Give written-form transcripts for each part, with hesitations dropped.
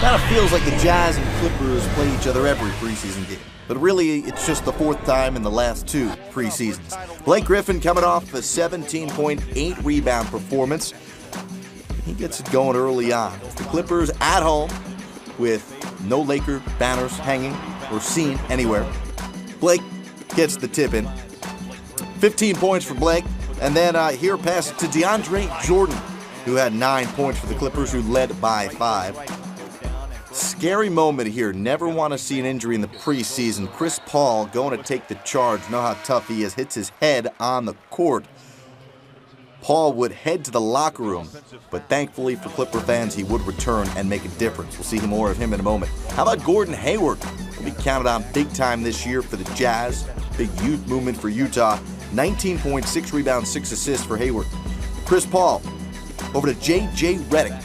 Kind of feels like the Jazz and Clippers play each other every preseason game. But really, it's just the fourth time in the last two preseasons. Blake Griffin coming off a 17.8 rebound performance. He gets it going early on. The Clippers at home with no Laker banners hanging or seen anywhere. Blake gets the tip in. 15 points for Blake. And then here pass it to DeAndre Jordan, who had 9 points for the Clippers, who led by 5. Scary moment here. Never want to see an injury in the preseason. Chris Paul going to take the charge. Know how tough he is. Hits his head on the court. Paul would head to the locker room, but thankfully for Clipper fans, he would return and make a difference. We'll see more of him in a moment. How about Gordon Hayward? He'll be counted on big time this year for the Jazz. Big youth movement for Utah. 19.6 rebounds, 6 assists for Hayward. Chris Paul over to J.J. Redick.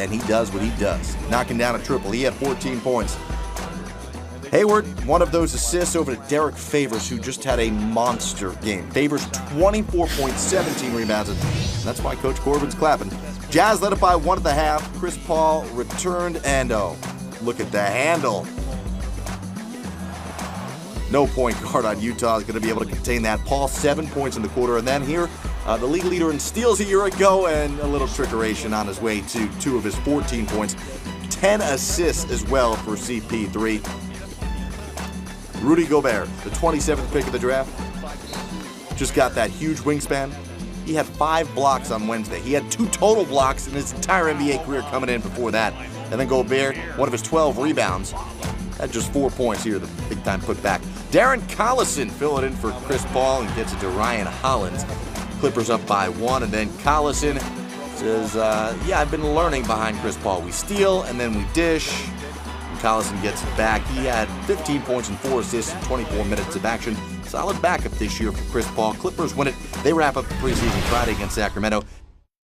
And he does what he does, knocking down a triple. He had 14 points. Hayward, one of those assists over to Derek Favors, who just had a monster game. Favors, 24.17 rebounds, and that's why Coach Corbin's clapping. Jazz led it by 1 at the half. Chris Paul returned, and oh, look at the handle. No point guard on Utah is going to be able to contain that. Paul, 7 points in the quarter, and then here, the league leader in steals a year ago, and a little trickeration on his way to 2 of his 14 points. 10 assists as well for CP3. Rudy Gobert, the 27th pick of the draft, just got that huge wingspan. He had 5 blocks on Wednesday. He had 2 total blocks in his entire NBA career coming in before that. And then Gobert, one of his 12 rebounds, had just 4 points here, the big-time putback. Darren Collison filling in for Chris Paul and gets it to Ryan Hollins. Clippers up by 1, and then Collison says, yeah, I've been learning behind Chris Paul. We steal, and then we dish. And Collison gets it back. He had 15 points and 4 assists in 24 minutes of action. Solid backup this year for Chris Paul. Clippers win it. They wrap up the preseason Friday against Sacramento.